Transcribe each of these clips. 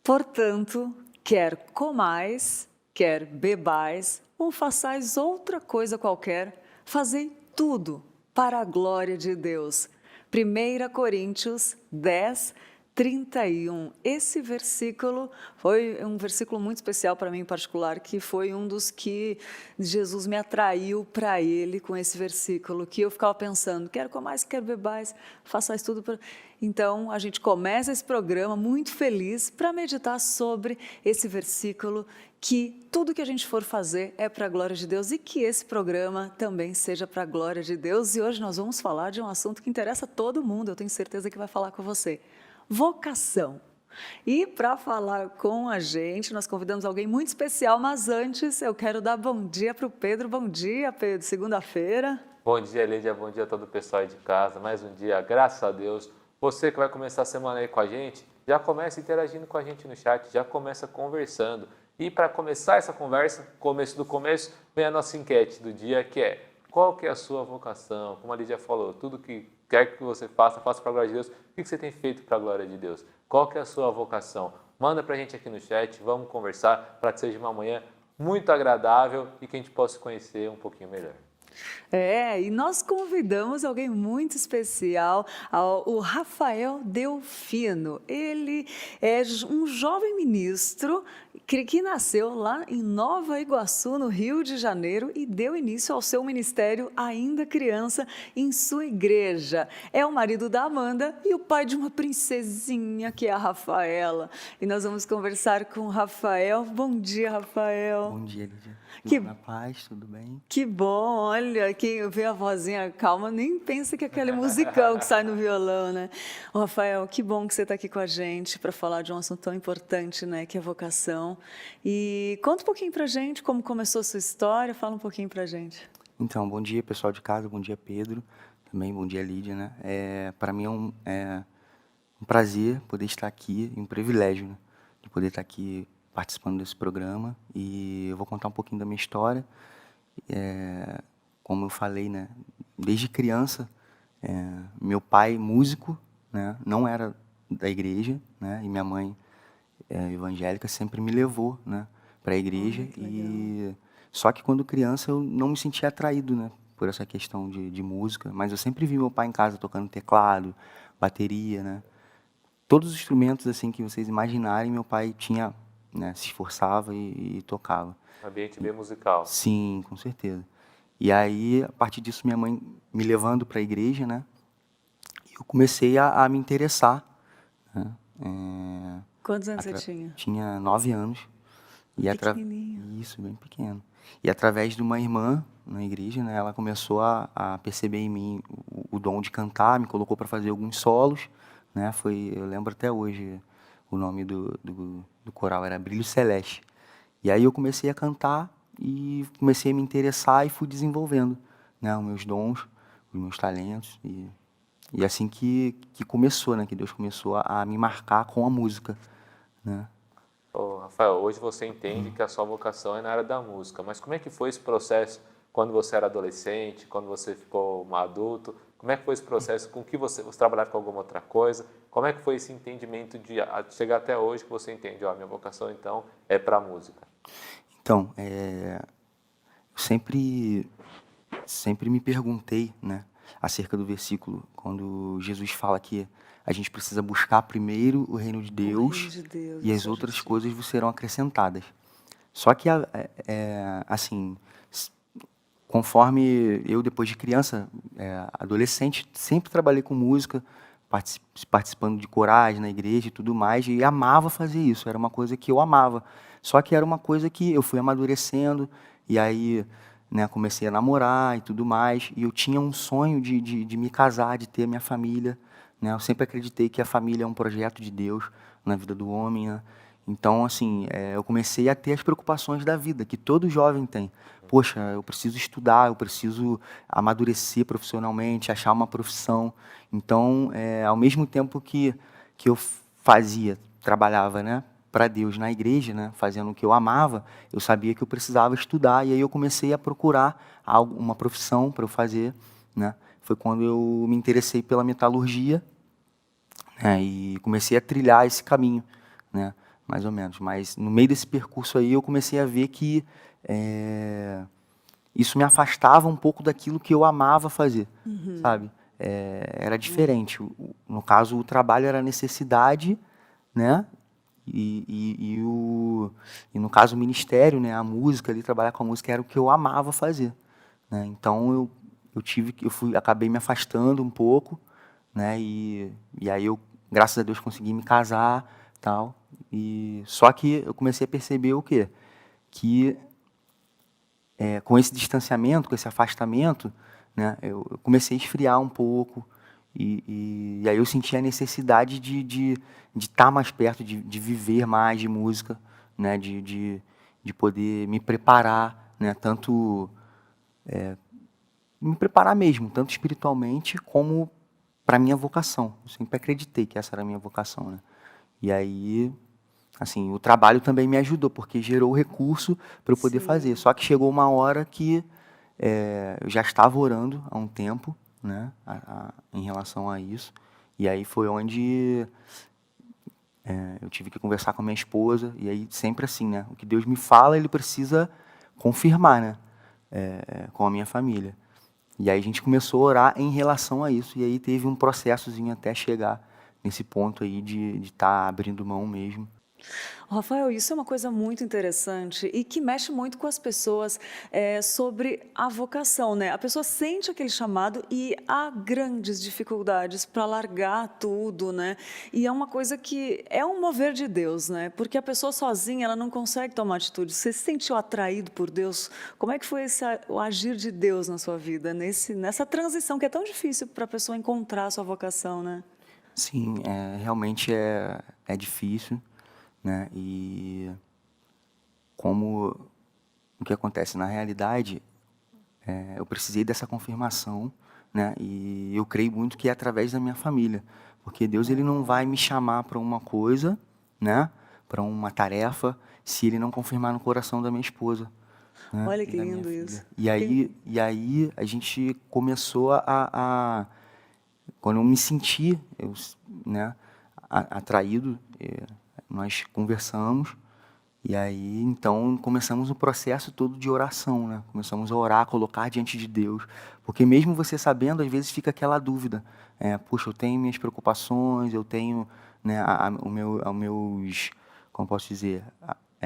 Portanto, quer comais, quer bebais, ou façais outra coisa qualquer, fazei tudo para a glória de Deus. 1 Coríntios 10, 31. Esse versículo foi um versículo muito especial para mim em particular, que foi um dos que Jesus me atraiu para ele com esse versículo, que eu ficava pensando, quero comais, quero bebais, façais tudo para... Então, a gente começa esse programa muito feliz para meditar sobre esse versículo, que tudo que a gente for fazer é para a glória de Deus e que esse programa também seja para a glória de Deus. E hoje nós vamos falar de um assunto que interessa a todo mundo, eu tenho certeza que vai falar com você. Vocação. E para falar com a gente, nós convidamos alguém muito especial, mas antes eu quero dar bom dia para o Pedro. Bom dia, Pedro, segunda-feira. Bom dia, Lídia, bom dia a todo o pessoal aí de casa, mais um dia, graças a Deus. Você que vai começar a semana aí com a gente, já começa interagindo com a gente no chat, já começa conversando. E para começar essa conversa, começo do começo, vem a nossa enquete do dia, que é: qual que é a sua vocação? Como a Lídia falou, tudo que quer que você faça, faça para a glória de Deus. O que você tem feito para a glória de Deus? Qual que é a sua vocação? Manda para a gente aqui no chat, vamos conversar para que seja uma manhã muito agradável e que a gente possa conhecer um pouquinho melhor. E nós convidamos alguém muito especial, o Rafael Delfino. Ele é um jovem ministro que nasceu lá em Nova Iguaçu, no Rio de Janeiro, e deu início ao seu ministério ainda criança em sua igreja. É o marido da Amanda e o pai de uma princesinha, que é a Rafaela. E nós vamos conversar com o Rafael. Bom dia, Rafael. Bom dia, Lídia. Que Na paz, tudo bem? Que bom, olha, quem vê a vozinha calma nem pensa que é aquele musicão que sai no violão, né? Ô, Rafael, que bom que você está aqui com a gente para falar de um assunto tão importante, né, que é a vocação. E conta um pouquinho pra gente como começou a sua história, fala um pouquinho pra gente. Então, bom dia, pessoal de casa, bom dia, Pedro. Também bom dia, Lídia, né? Para mim é um prazer poder estar aqui e um privilégio, né, de poder estar aqui participando desse programa. E eu vou contar um pouquinho da minha história. Como eu falei, né, desde criança, meu pai, músico, né, não era da igreja, né, e minha mãe, evangélica, sempre me levou, né, para a igreja. E só que quando criança eu não me sentia atraído, né, por essa questão de música, mas eu sempre vi meu pai em casa tocando teclado, bateria, né, todos os instrumentos assim que vocês imaginarem, meu pai tinha, né, se esforçava e tocava. Ambiente bem musical. Sim, com certeza. E aí, a partir disso, minha mãe me levando para a igreja, né? Eu comecei a me interessar, né? Quantos anos você tinha? Tinha 9 anos. E Pequenininho. Isso, bem pequeno. E através de uma irmã na igreja, né? Ela começou a perceber em mim o dom de cantar, me colocou para fazer alguns solos, né? Eu lembro até hoje, o nome do coral era Brilho Celeste. E aí eu comecei a cantar e comecei a me interessar e fui desenvolvendo, né, os meus dons, os meus talentos. E assim que começou, né, que Deus começou a me marcar com a música, né. Ô, Rafael, hoje você entende que a sua vocação é na área da música, mas como é que foi esse processo quando você era adolescente, quando você ficou um adulto? Como é que foi esse processo? Com que você trabalhava com alguma outra coisa? Como é que foi esse entendimento de chegar até hoje que você entende, ó, minha vocação então é para a música? Então, eu sempre me perguntei, né, acerca do versículo, quando Jesus fala que a gente precisa buscar primeiro o reino de Deus, e as outras coisas vos serão acrescentadas. Só que, assim, conforme eu, depois de criança, adolescente, sempre trabalhei com música, participando de corais na igreja e tudo mais, e amava fazer isso, era uma coisa que eu amava. Só que era uma coisa que eu fui amadurecendo, e aí, né, comecei a namorar e tudo mais, e eu tinha um sonho de me casar, de ter a minha família, né? Eu sempre acreditei que a família é um projeto de Deus na vida do homem, né? Então, assim, eu comecei a ter as preocupações da vida, que todo jovem tem. Poxa, eu preciso estudar, eu preciso amadurecer profissionalmente, achar uma profissão. Então, ao mesmo tempo que eu trabalhava, né, para Deus na igreja, né, fazendo o que eu amava, eu sabia que eu precisava estudar, e aí eu comecei a procurar uma profissão para eu fazer, né. Foi quando eu me interessei pela metalurgia, né, e comecei a trilhar esse caminho, né, mais ou menos. Mas no meio desse percurso aí eu comecei a ver que isso me afastava um pouco daquilo que eu amava fazer, sabe? Era diferente. No caso, o trabalho era necessidade, né? E no caso o ministério, né? A música ali, trabalhar com a música era o que eu amava fazer, né? Então acabei me afastando um pouco, né? E aí eu, graças a Deus, consegui me casar, tal. E só que eu comecei a perceber o quê? Que com esse distanciamento, com esse afastamento, né? Eu comecei a esfriar um pouco e aí eu senti a necessidade de estar mais perto, de viver mais de música, né? De poder me preparar, né? Tanto me preparar mesmo, tanto espiritualmente como para a minha vocação. Eu sempre acreditei que essa era a minha vocação, né? E aí, assim, o trabalho também me ajudou, porque gerou recurso para eu poder fazer. Só que chegou uma hora que eu já estava orando há um tempo, né, em relação a isso. E aí foi onde eu tive que conversar com a minha esposa. E aí sempre assim, né, o que Deus me fala, Ele precisa confirmar, né, com a minha família. E aí a gente começou a orar em relação a isso. E aí teve um processozinho até chegar nesse ponto aí de estar abrindo mão mesmo. Rafael, isso é uma coisa muito interessante e que mexe muito com as pessoas sobre a vocação, né? A pessoa sente aquele chamado e há grandes dificuldades para largar tudo, né? E é uma coisa que é um mover de Deus, né? Porque a pessoa sozinha, ela não consegue tomar atitude. Você se sentiu atraído por Deus? Como é que foi o agir de Deus na sua vida, nessa transição que é tão difícil para a pessoa encontrar a sua vocação, né? Sim, realmente é difícil, né? E como o que acontece na realidade, eu precisei dessa confirmação, né? E eu creio muito que é através da minha família, porque Deus ele não vai me chamar para uma coisa, né? Para uma tarefa, se Ele não confirmar no coração da minha esposa, né? Olha E que da minha lindo filha. isso. E aí a gente começou quando eu me senti, né, atraído, nós conversamos e aí então começamos o processo todo de oração, né? Começamos a orar, colocar diante de Deus, porque mesmo você sabendo, às vezes fica aquela dúvida, puxa, eu tenho minhas preocupações, eu tenho, né, os meus, como posso dizer,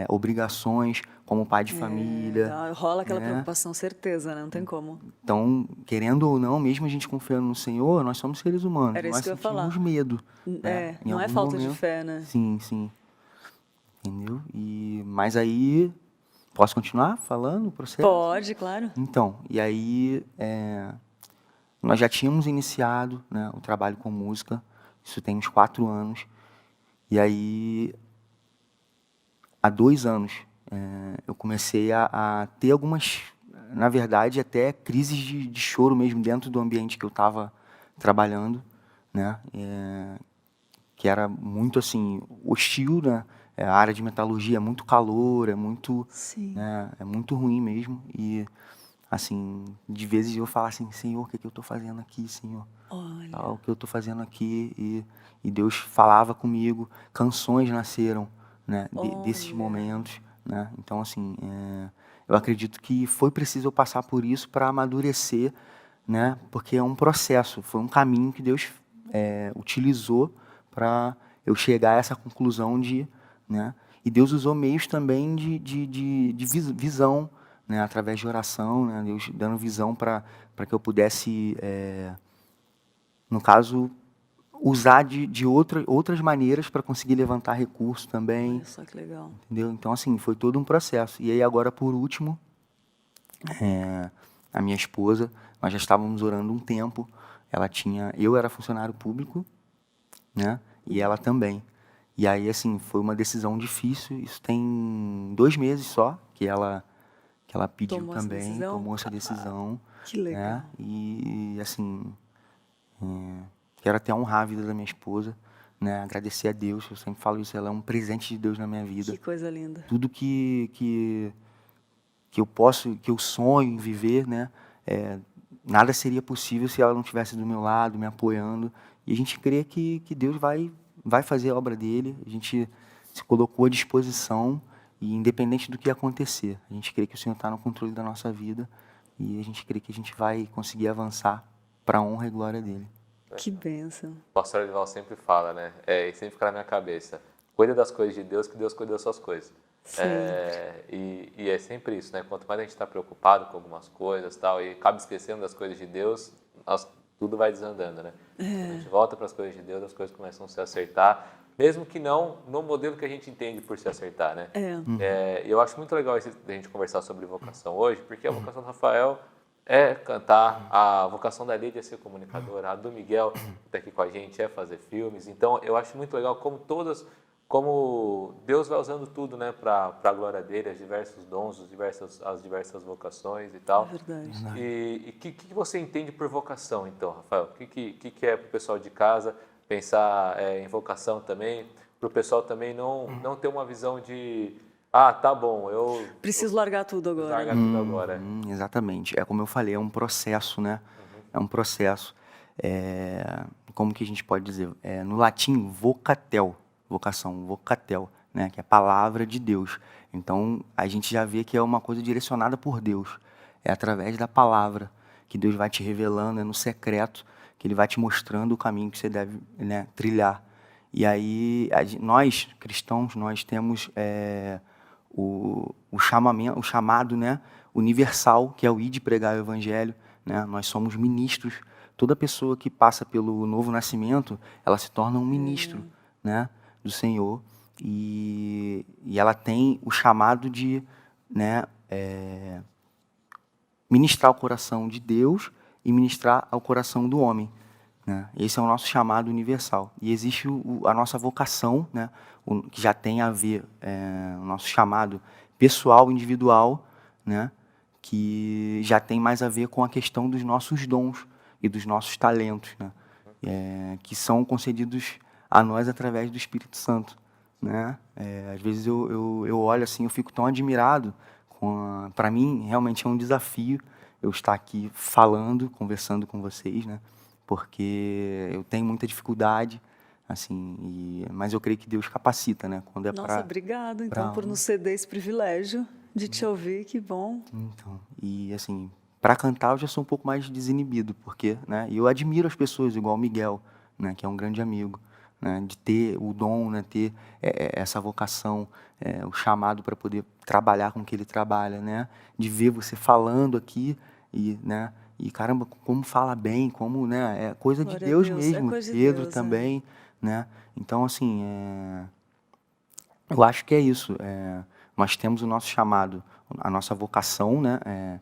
obrigações como pai de família, Rola aquela né? preocupação, certeza, né? Não tem como. Então, querendo ou não, mesmo a gente confiando no Senhor, nós somos seres humanos, Era isso nós que eu ia sentimos falar. medo, né? Em Não é algum falta de momento. fé, né? Sim, sim. Entendeu? Mas aí, posso continuar falando o processo? Pode, claro. Então, e aí, nós já tínhamos iniciado, né, o trabalho com música, isso tem uns 4 anos, e aí, há 2 anos, eu comecei a ter algumas, na verdade, até crises de choro mesmo dentro do ambiente que eu estava trabalhando, né? Que era muito assim hostil, né? A área de metalurgia é muito calor, Sim. né? É muito ruim mesmo. E assim, de vezes eu falo assim, Senhor, o que eu estou fazendo aqui, Senhor? Olha. O que eu estou fazendo aqui? E Deus falava comigo, canções nasceram, né? Desses Olha. momentos, né? Então assim, eu acredito que foi preciso eu passar por isso para amadurecer, né? Porque é um processo, foi um caminho que Deus utilizou para eu chegar a essa conclusão né? E Deus usou meios também de visão, né? Através de oração, né? Deus dando visão para que eu pudesse, no caso, usar de outras maneiras para conseguir levantar recursos também, Olha só que legal. entendeu? Então, assim, foi todo um processo. E aí, agora, por último, a minha esposa, nós já estávamos orando um tempo, eu era funcionário público, né? E ela também. E aí, assim, foi uma decisão difícil. Isso tem 2 meses só que ela pediu Tomou essa também, decisão? tomou essa decisão, Que legal. né? E assim, quero até honrar a vida da minha esposa, né? Agradecer a Deus. Eu sempre falo isso. Ela é um presente de Deus na minha Que vida. coisa linda. Tudo que eu sonho em viver, né? Nada seria possível se ela não estivesse do meu lado, me apoiando. E a gente crê que Deus vai fazer a obra dele. A gente se colocou à disposição e independente do que acontecer, a gente crê que o Senhor está no controle da nossa vida e a gente crê que a gente vai conseguir avançar para a honra e glória dele. Que bênção. O pastor Edival sempre fala, né? E sempre fica na minha cabeça. Cuida das coisas de Deus, que Deus cuida das suas coisas. E é sempre isso, né? Quanto mais a gente está preocupado com algumas coisas tal, e acaba esquecendo das coisas de Deus, tudo vai desandando, né? Quando a gente volta para as coisas de Deus, as coisas começam a se acertar, mesmo que não no modelo que a gente entende por se acertar, né? Eu acho muito legal a gente conversar sobre vocação hoje, porque a vocação do Rafael é cantar, a vocação da Lídia é ser comunicadora, a do Miguel, que está aqui com a gente, é fazer filmes. Então, eu acho muito legal como Deus vai usando tudo, né, para a glória dele, os diversos dons, as diversas vocações e tal. É verdade. E o que você entende por vocação, então, Rafael? O que é para o pessoal de casa pensar em vocação também, para o pessoal também não ter uma visão de, tá bom, eu Preciso largar tudo agora. largar tudo agora. Exatamente. É como eu falei, é um processo, né? É um processo. Como que a gente pode dizer? No latim, vocatel, vocação, vocatel, né? Que é a palavra de Deus. Então, a gente já vê que é uma coisa direcionada por Deus. É através da palavra que Deus vai te revelando, é no secreto que Ele vai te mostrando o caminho que você deve, né, trilhar. E aí, nós, cristãos, nós temos o chamado, né, universal, que é o ir de pregar o evangelho, né? Nós somos ministros. Toda pessoa que passa pelo novo nascimento, ela se torna um ministro, né, do Senhor. E ela tem o chamado de, né, ministrar o coração de Deus e ministrar ao coração do homem, né? Esse é o nosso chamado universal. E existe a nossa vocação, né, que já tem a ver, o nosso chamado pessoal, individual, né, que já tem mais a ver com a questão dos nossos dons e dos nossos talentos, né, que são concedidos a nós através do Espírito Santo, né? Às vezes eu olho assim, eu fico tão admirado. Para mim, realmente é um desafio eu estar aqui falando, conversando com vocês, né? Porque eu tenho muita dificuldade, assim, mas eu creio que Deus capacita, né? Quando é Nossa, obrigado, então, por nos ceder esse privilégio de te ouvir, que bom. Então, e assim, para cantar eu já sou um pouco mais desinibido, porque, né? E eu admiro as pessoas, igual o Miguel, né? Que é um grande amigo, né? De ter o dom, né? Ter essa vocação, o chamado para poder trabalhar com o que ele trabalha, né? De ver você falando aqui e, né? E caramba, como fala bem, como, né? É coisa de Glória a Deus Deus, mesmo. coisa de Pedro Deus, também, né? Então, assim, eu acho que é isso. Nós temos o nosso chamado, a nossa vocação, né?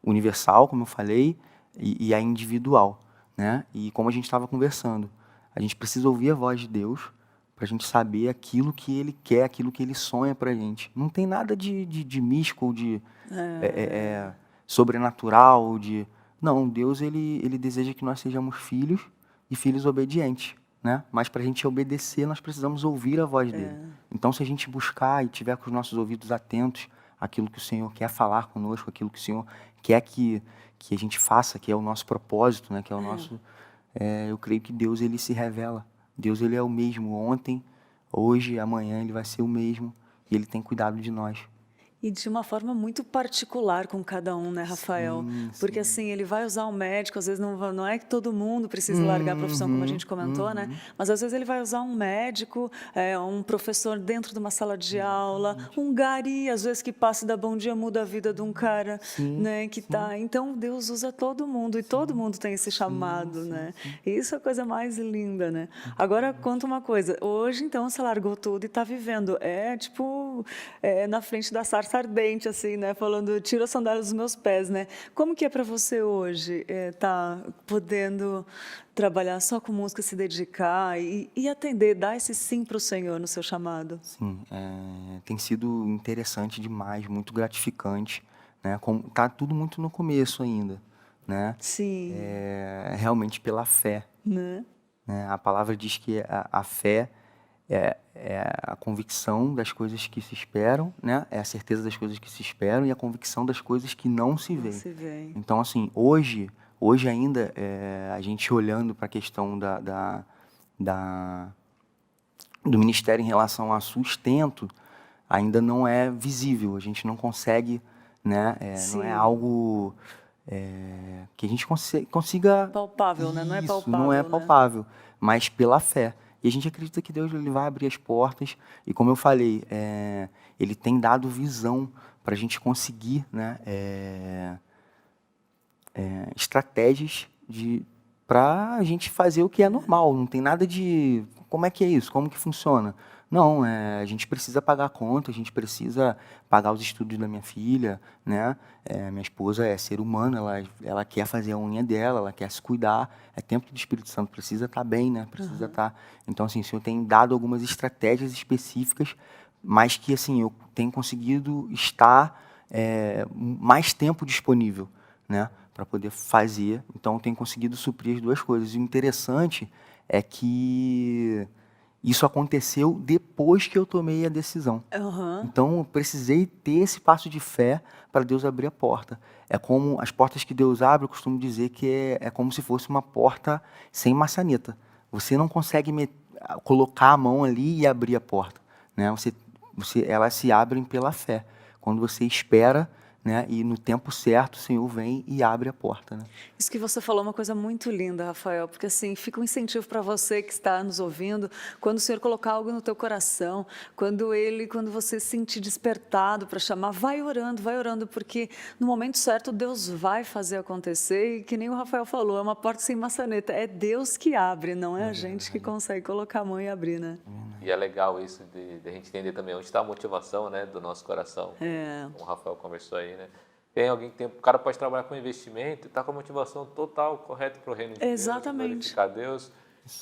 Universal, como eu falei, e a individual, né? E como a gente estava conversando, a gente precisa ouvir a voz de Deus para a gente saber aquilo que Ele quer, aquilo que Ele sonha para a gente. Não tem nada de místico, ou de sobrenatural, Não, Deus, ele deseja que nós sejamos filhos e filhos obedientes, né? Mas para a gente obedecer, nós precisamos ouvir a voz dele. Então, se a gente buscar e tiver com os nossos ouvidos atentos àquilo que o Senhor quer falar conosco, aquilo que o Senhor quer que a gente faça, que é o nosso propósito, né? Que é o nosso... eu creio que Deus, ele se revela. Deus, ele é o mesmo ontem, hoje, amanhã, ele vai ser o mesmo. E ele tem cuidado de nós. E de uma forma muito particular com cada um, né, Rafael? Sim, Porque assim, ele vai usar um médico, às vezes não é que todo mundo precisa largar a profissão, como a gente comentou, né? Mas às vezes ele vai usar um médico, um professor dentro de uma sala de aula, um gari, às vezes que passa e dá bom dia, muda a vida de um cara, né, que tá. Então Deus usa todo mundo e todo mundo tem esse chamado, né? E isso é a coisa mais linda, né? Agora conta uma coisa, hoje então você largou tudo e está vivendo, na frente da sarça ardente, assim, né? Falando, tira as sandálias dos meus pés, né? Como que é para você hoje tá podendo trabalhar só com música, se dedicar e atender, dar esse sim para o Senhor no seu chamado? Sim, tem sido interessante demais, muito gratificante, né? Tá tudo muito no começo ainda, né? Sim. Realmente pela fé, Né? né? A palavra diz que a fé é a convicção das coisas que se esperam, né? É a certeza das coisas que se esperam e a convicção das coisas que não se veem. Se vê. Então, assim, hoje ainda, a gente olhando para a questão do ministério em relação a sustento ainda não é visível. A gente não consegue, né? Não é Sim. algo que a gente consiga. Palpável, né? Não é Isso, não é palpável, né? palpável, mas pela fé. E a gente acredita que Deus ele vai abrir as portas. E como eu falei, Ele tem dado visão para a gente conseguir, né? Estratégias para a gente fazer o que é normal. Não tem nada de como é que é isso, como que funciona. Não, a gente precisa pagar a conta, a gente precisa pagar os estudos da minha filha, né? Minha esposa é ser humana, ela quer fazer a unha dela, ela quer se cuidar. É tempo do Espírito Santo, precisa estar bem, né? Precisa estar. Então, assim, o Senhor tem dado algumas estratégias específicas, mas que, assim, eu tenho conseguido estar mais tempo disponível, né, para poder fazer. Então, eu tenho conseguido suprir as duas coisas. E o interessante é que isso aconteceu depois que eu tomei a decisão. Aham. Então, eu precisei ter esse passo de fé para Deus abrir a porta. É como as portas que Deus abre, eu costumo dizer que é como se fosse uma porta sem maçaneta. Você não consegue colocar a mão ali e abrir a porta, né? Elas se abrem pela fé. Quando você espera, né, e no tempo certo o Senhor vem e abre a porta, né? Isso que você falou é uma coisa muito linda, Rafael, porque assim, fica um incentivo para você que está nos ouvindo, quando o Senhor colocar algo no teu coração, quando você se sentir despertado para chamar, vai orando, porque no momento certo Deus vai fazer acontecer, e que nem o Rafael falou, é uma porta sem maçaneta, é Deus que abre, não é a gente que consegue colocar a mão e abrir, né? E é legal isso de a gente entender também onde está a motivação, né, do nosso coração, É. como o Rafael conversou aí, né? Tem alguém que tem, o cara pode trabalhar com investimento e está com a motivação total correta para o reino de Deus, Exatamente. glorificar Deus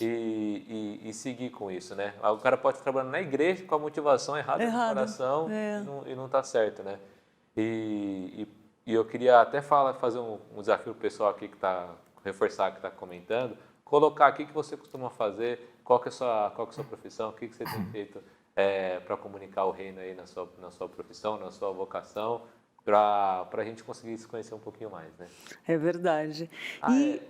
e seguir com isso, né? O cara pode trabalhar na igreja com a motivação errada no Errado, coração é. e não está certo, né? E eu queria até fazer um desafio pro pessoal aqui que está, reforçar que está comentando, colocar aqui o que você costuma fazer, qual que é a sua profissão, o que você tem feito para comunicar o reino aí na sua profissão, na sua vocação, para a gente conseguir se conhecer um pouquinho mais, né? É verdade.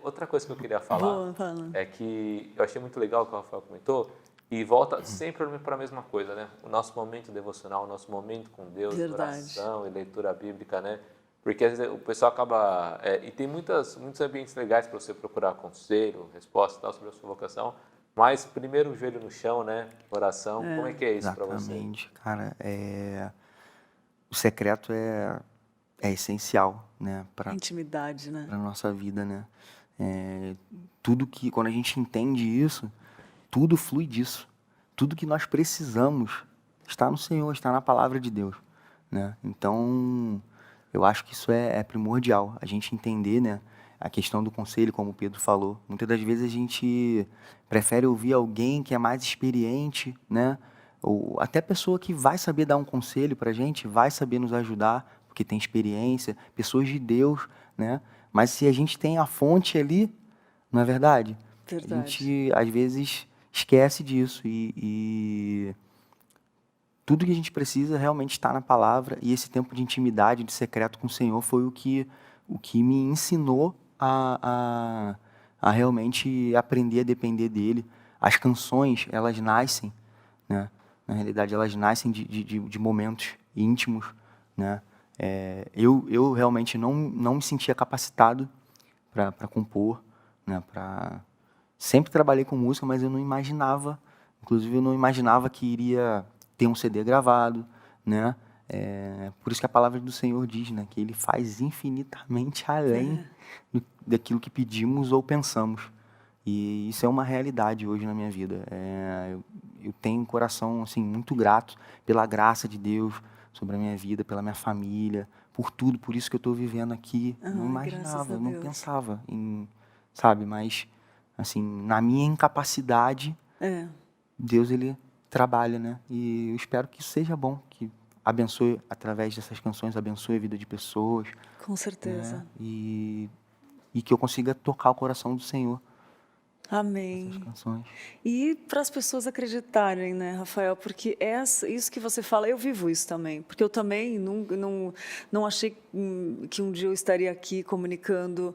Outra coisa que eu queria falar Boa, fala. é que eu achei muito legal o que o Rafael comentou e volta sempre para a mesma coisa, né? O nosso momento devocional, o nosso momento com Deus, Verdade. oração e leitura bíblica, né? Porque às vezes o pessoal acaba... e tem muitos ambientes legais para você procurar conselho, resposta e tal sobre a sua vocação, mas primeiro o joelho no chão, né? Oração, como é que é isso para você? Exatamente, cara. O secreto é essencial, né, para Intimidade, né? a nossa vida, né? Tudo que, quando a gente entende isso, tudo flui disso. Tudo que nós precisamos está no Senhor, está na palavra de Deus, né? Então, eu acho que isso é primordial, a gente entender, né, a questão do conselho, como o Pedro falou. Muitas das vezes a gente prefere ouvir alguém que é mais experiente, né? Ou até pessoa que vai saber dar um conselho para a gente, vai saber nos ajudar, porque tem experiência, pessoas de Deus, né? Mas se a gente tem a fonte ali, não é verdade? Verdade. A gente, às vezes, esquece disso e tudo que a gente precisa realmente está na palavra, e esse tempo de intimidade, de secreto com o Senhor foi o que me ensinou a realmente aprender a depender dele. As canções, elas nascem, né? Na realidade, elas nascem de momentos íntimos, né? Eu realmente não me sentia capacitado para compor, né? Sempre trabalhei com música, mas eu não imaginava, inclusive eu não imaginava que iria ter um CD gravado, né? Por isso que a palavra do Senhor diz, né, que Ele faz infinitamente além daquilo que pedimos ou pensamos. E isso é uma realidade hoje na minha vida. Eu tenho um coração assim muito grato pela graça de Deus sobre a minha vida, pela minha família, por tudo, por isso que eu estou vivendo aqui. Não imaginava, eu não pensava em, sabe? Mas assim, na minha incapacidade, Deus ele trabalha, né? E eu espero que isso seja bom, que abençoe através dessas canções, abençoe a vida de pessoas. Com certeza. Né? E que eu consiga tocar o coração do Senhor. Amém. Essas canções. E para as pessoas acreditarem, né, Rafael? Porque isso que você fala, eu vivo isso também. Porque eu também não achei que um dia eu estaria aqui comunicando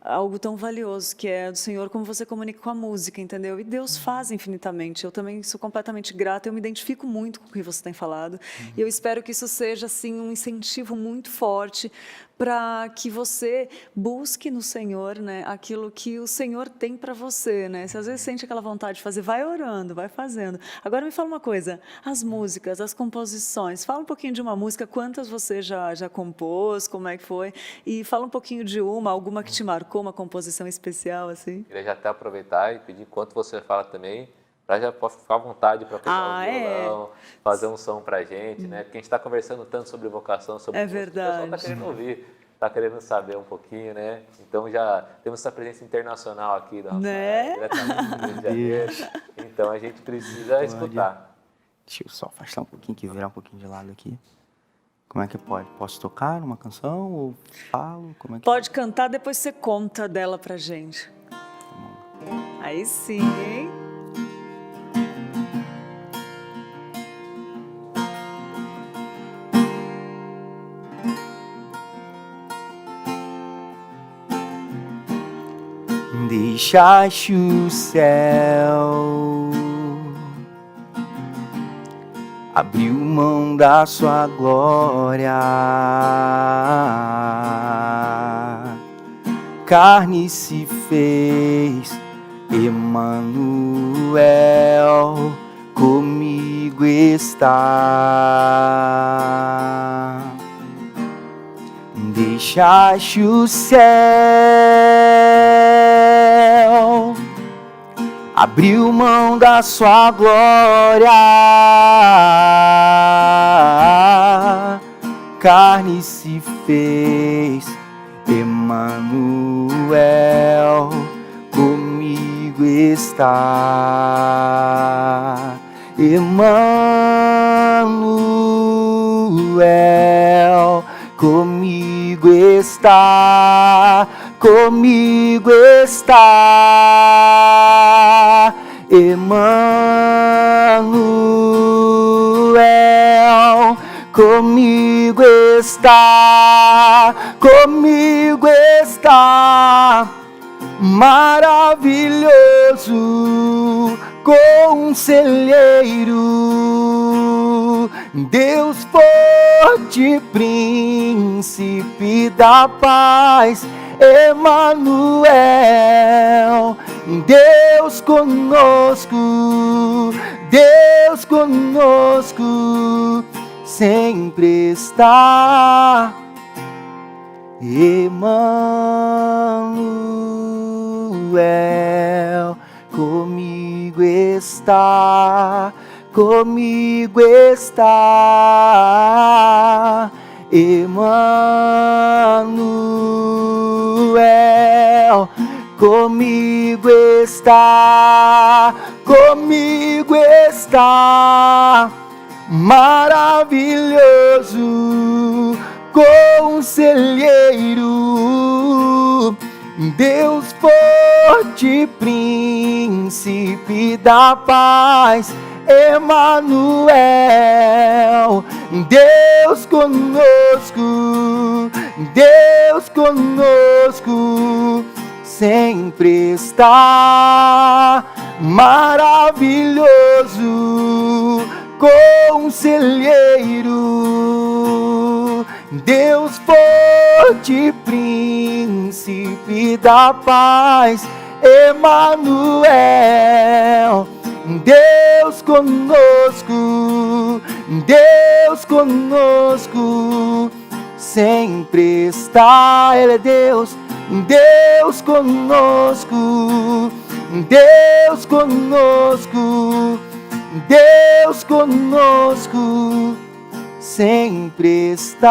algo tão valioso, que é do Senhor, como você comunica com a música, entendeu? E Deus faz infinitamente. Eu também sou completamente grata, eu me identifico muito com o que você tem falado. E eu espero que isso seja, assim, um incentivo muito forte para que você busque no Senhor, né, aquilo que o Senhor tem para você, né? Se às vezes sente aquela vontade de fazer, vai orando, vai fazendo. Agora me fala uma coisa, as músicas, as composições, fala um pouquinho de uma música, quantas você já compôs, como é que foi? E fala um pouquinho de alguma que te marcou, uma composição especial, assim. Queria já até aproveitar e pedir, enquanto você fala também, para já pode ficar à vontade para pegar o violão, fazer um som para a gente, né? Porque a gente está conversando tanto sobre vocação, sobre música, verdade. o pessoal está querendo ouvir, está querendo saber um pouquinho, né? Então já temos essa presença internacional aqui da Rafael, diretamente do Rio de Janeiro. Então a gente precisa escutar. Deixa eu só afastar um pouquinho, que virar um pouquinho de lado aqui. Como é que pode? Posso tocar uma canção ou falo? Como é que Pode cantar, depois você conta dela pra gente. Aí sim, hein? Deixaste o céu, abriu mão da sua glória, carne se fez, Emanuel, comigo está. Deixaste o céu, abriu mão da sua glória, carne se fez, Emanuel, comigo está. Emanuel, comigo está, comigo está. Emanuel, comigo está, comigo está. Maravilhoso conselheiro, Deus forte, príncipe da paz, Emanuel, Deus conosco, Deus conosco, sempre está. Emanuel, comigo está, comigo está. Emanuel, comigo está, comigo está. Maravilhoso conselheiro, Deus forte, príncipe da paz, Emanuel, Deus conosco, Deus conosco, sempre está. Maravilhoso conselheiro, Deus forte, príncipe da paz, Emanuel, Deus conosco, Deus conosco, sempre está. Ele é Deus, Deus conosco, Deus conosco, Deus conosco, sempre está.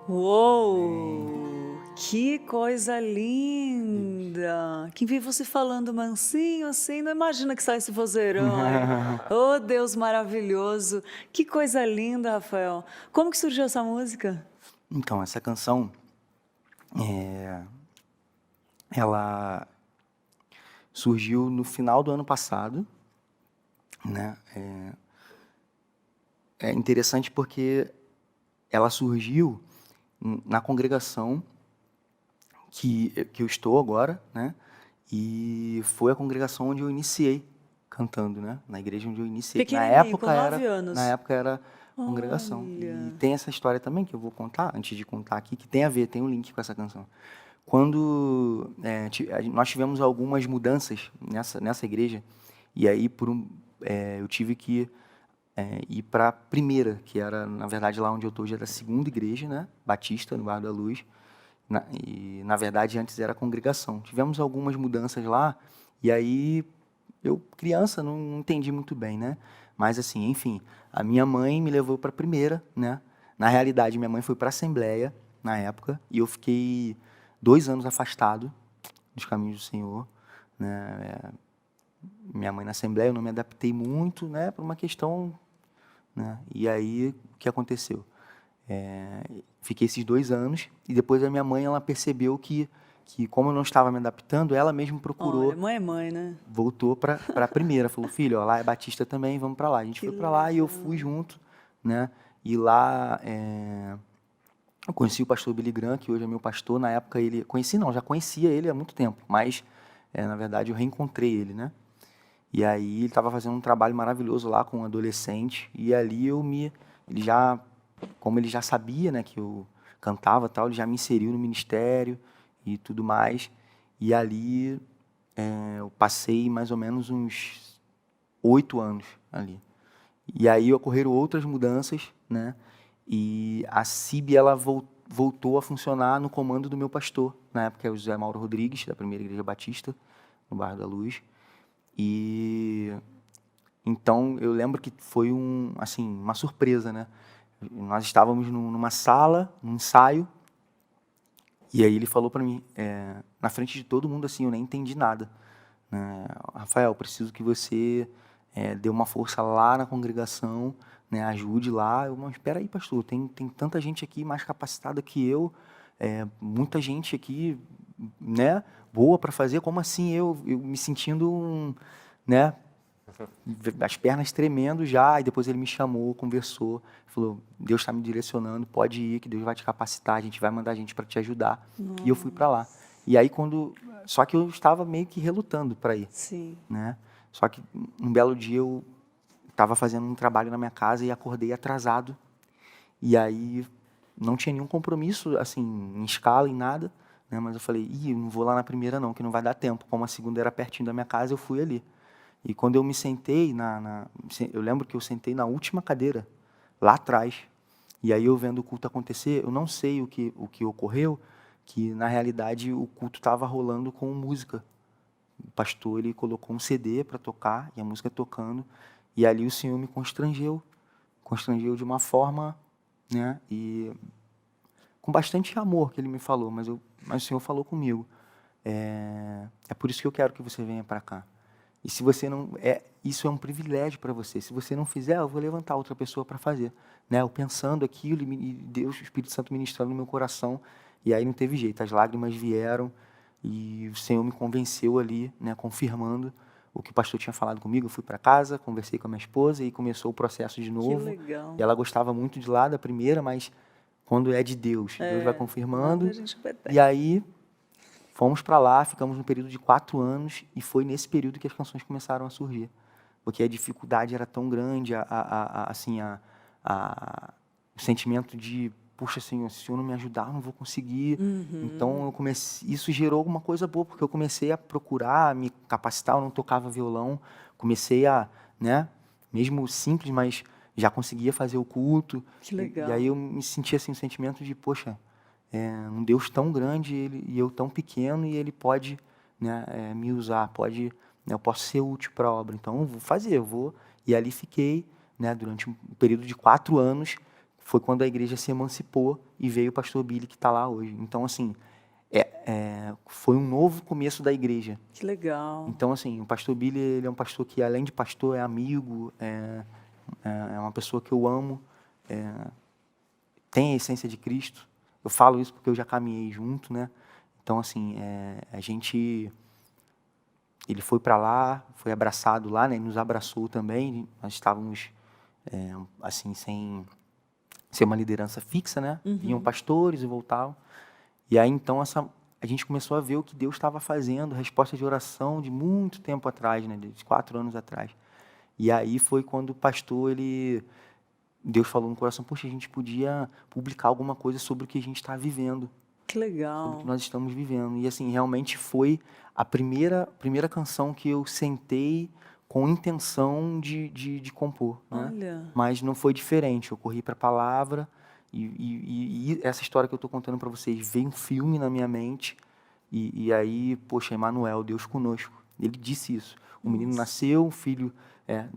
Uou! Que coisa linda! Quem vê você falando mansinho assim, não imagina que sai esse vozeirão aí. Oh, Deus maravilhoso! Que coisa linda, Rafael! Como que surgiu essa música? Então, essa canção, ela surgiu no final do ano passado, né? é interessante porque ela surgiu na congregação que eu estou agora, né? E foi a congregação onde eu iniciei cantando, né? Na igreja onde eu iniciei. Pequenininho, com 9 anos. Na época era congregação. E tem essa história também que eu vou contar, antes de contar aqui, que tem a ver, tem um link com essa canção. Quando nós tivemos algumas mudanças nessa igreja, e aí eu tive que ir para a primeira, que era, na verdade, lá onde eu estou, já era a segunda igreja, né? Batista, no Bairro da Luz. E, na verdade, antes era a congregação. Tivemos algumas mudanças lá, e aí eu, criança, não entendi muito bem, né? Mas, assim, enfim, a minha mãe me levou para a primeira, né? Na realidade, minha mãe foi para a Assembleia, na época, e eu fiquei 2 anos afastado dos caminhos do Senhor, né? Minha mãe na Assembleia, eu não me adaptei muito, né? Por uma questão, né? E aí, o que aconteceu? Fiquei esses 2 anos e depois a minha mãe, ela percebeu que como eu não estava me adaptando, ela mesma procurou. Olha, mãe é mãe, né? Voltou para a primeira, falou: filho, ó, lá é Batista também, vamos para lá. A gente foi para lá e eu fui junto, né? E lá eu conheci o pastor Billy Graham, que hoje é meu pastor. Na época já conhecia ele há muito tempo, mas na verdade eu reencontrei ele, né? E aí ele estava fazendo um trabalho maravilhoso lá com um adolescente e ali como ele já sabia, né, que eu cantava e tal, ele já me inseriu no ministério e tudo mais. E ali eu passei mais ou menos uns 8 anos ali. E aí ocorreram outras mudanças, né? E a CIB, ela voltou a funcionar no comando do meu pastor, na época é o José Mauro Rodrigues, da Primeira Igreja Batista, no Bairro da Luz. E então eu lembro que foi uma surpresa, né? Nós estávamos numa sala, num ensaio, e aí ele falou para mim, na frente de todo mundo, assim, eu nem entendi nada, né? Rafael, preciso que você dê uma força lá na congregação, né? Ajude lá. Mas espera aí, pastor, tem tanta gente aqui mais capacitada que eu, muita gente aqui, né? Boa para fazer. Como assim eu me sentindo né? As pernas tremendo já, e depois ele me chamou, conversou, falou: Deus está me direcionando, pode ir, que Deus vai te capacitar, a gente vai mandar gente para te ajudar. Nossa. E eu fui para lá. E aí só que eu estava meio que relutando para ir. Sim. Né? Só que um belo dia eu estava fazendo um trabalho na minha casa e acordei atrasado. E aí não tinha nenhum compromisso, assim, em escala, em nada, né? Mas eu falei: eu não vou lá na primeira não, que não vai dar tempo. Como a segunda era pertinho da minha casa, eu fui ali. E quando eu me sentei, eu lembro que eu sentei na última cadeira, lá atrás. E aí eu vendo o culto acontecer, eu não sei o que ocorreu, que na realidade o culto estava rolando com música. O pastor, ele colocou um CD para tocar, e a música tocando, e ali o Senhor me constrangeu de uma forma, né, e com bastante amor que ele me falou, mas o Senhor falou comigo. É por isso que eu quero que você venha para cá. E se você não isso é um privilégio para você. Se você não fizer, eu vou levantar outra pessoa para fazer, né? Eu pensando aquilo e Deus, o Espírito Santo ministrando no meu coração, e aí não teve jeito. As lágrimas vieram e o Senhor me convenceu ali, né? Confirmando o que o pastor tinha falado comigo. Eu fui para casa, conversei com a minha esposa e começou o processo de novo. Que legal. E ela gostava muito de lá da primeira, mas quando é de Deus, Deus vai confirmando. E aí fomos para lá, ficamos no período de 4 anos e foi nesse período que as canções começaram a surgir, porque a dificuldade era tão grande, o sentimento de, puxa, Senhor, se o Senhor não me ajudar, eu não vou conseguir. Então isso gerou alguma coisa boa, porque eu comecei a procurar me capacitar. Eu não tocava violão, comecei né, mesmo simples, mas já conseguia fazer o culto. Que legal. E aí eu me sentia assim, um sentimento de, poxa, um Deus tão grande e eu tão pequeno, e Ele pode, né, me usar, eu posso ser útil para a obra. Então, eu vou fazer, eu vou. E ali fiquei, né, durante um período de 4 anos, foi quando a igreja se emancipou e veio o pastor Billy, que está lá hoje. Então, assim, foi um novo começo da igreja. Que legal. Então, assim, o pastor Billy, ele é um pastor que, além de pastor, é amigo, é uma pessoa que eu amo, tem a essência de Cristo. Eu falo isso porque eu já caminhei junto, né? Então, assim, ele foi para lá, foi abraçado lá, né? Nos abraçou também. Nós estávamos assim, sem ser uma liderança fixa, né? Vinham pastores e voltavam. E aí, então, a gente começou a ver o que Deus estava fazendo, resposta de oração de muito tempo atrás, né? De 4 anos atrás. E aí foi quando o pastor, Deus falou no coração, poxa, a gente podia publicar alguma coisa sobre o que a gente está vivendo, Que sobre o legal. que nós estamos vivendo. E assim, realmente foi a primeira canção que eu sentei com intenção de compor, né? Olha. Mas não foi diferente, eu corri para a palavra e essa história que eu estou contando para vocês, veio um filme na minha mente e aí, poxa, Emmanuel, Deus conosco. Ele disse isso. O menino nasceu, um filho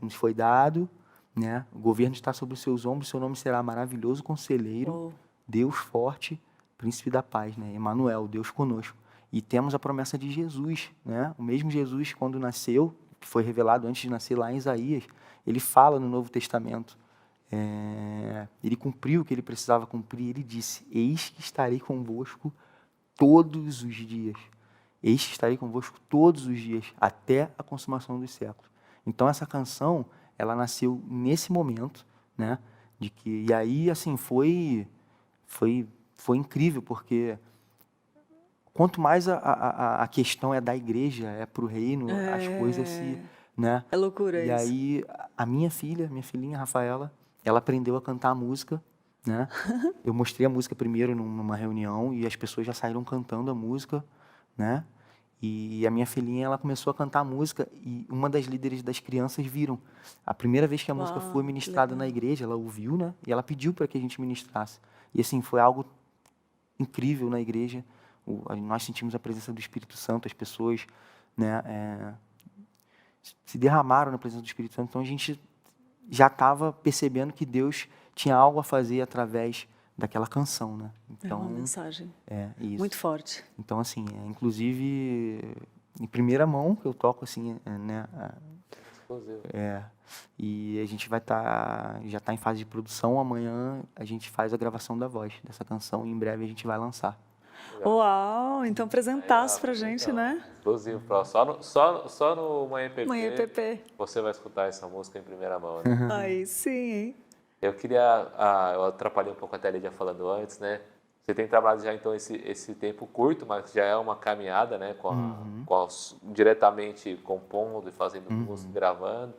nos foi dado, né? O governo está sobre os seus ombros, seu nome será maravilhoso conselheiro, Oh. Deus forte, príncipe da paz, né? Emmanuel, Deus conosco. E temos a promessa de Jesus, né? O mesmo Jesus, quando nasceu, que foi revelado antes de nascer lá em Isaías, ele fala no Novo Testamento. Ele cumpriu o que ele precisava cumprir. Ele disse: eis que estarei convosco todos os dias. Eis que estarei convosco todos os dias, até a consumação dos séculos. Então, essa canção, ela nasceu nesse momento, né? E aí, assim, foi incrível, porque quanto mais a questão é da igreja, é para o reino, as coisas se... Né? É loucura E isso. aí, a minha filhinha, Rafaela, ela aprendeu a cantar música, né? Eu mostrei a música primeiro numa reunião e as pessoas já saíram cantando a música, né? E a minha filhinha, ela começou a cantar a música e uma das líderes das crianças viram. A primeira vez que a música foi ministrada na igreja, ela ouviu, né? E ela pediu para que a gente ministrasse. E assim, foi algo incrível na igreja. Nós sentimos a presença do Espírito Santo, as pessoas, né, se derramaram na presença do Espírito Santo. Então a gente já estava percebendo que Deus tinha algo a fazer através daquela canção, né? Então, é uma mensagem isso. muito forte. Então, assim, inclusive, em primeira mão que eu toco, assim, né? E a gente já está em fase de produção. Amanhã a gente faz a gravação da voz dessa canção e em breve a gente vai lançar. Uau, então apresentasse pra gente, então, né? Exclusivo, só no Manhã PP, Manhã PP. você vai escutar essa música em primeira mão, né? Aí sim, hein? Eu eu atrapalhei um pouco a Thélia falando antes, né? Você tem trabalhado já então esse tempo curto, mas já é uma caminhada, né? Diretamente compondo e fazendo música, gravando.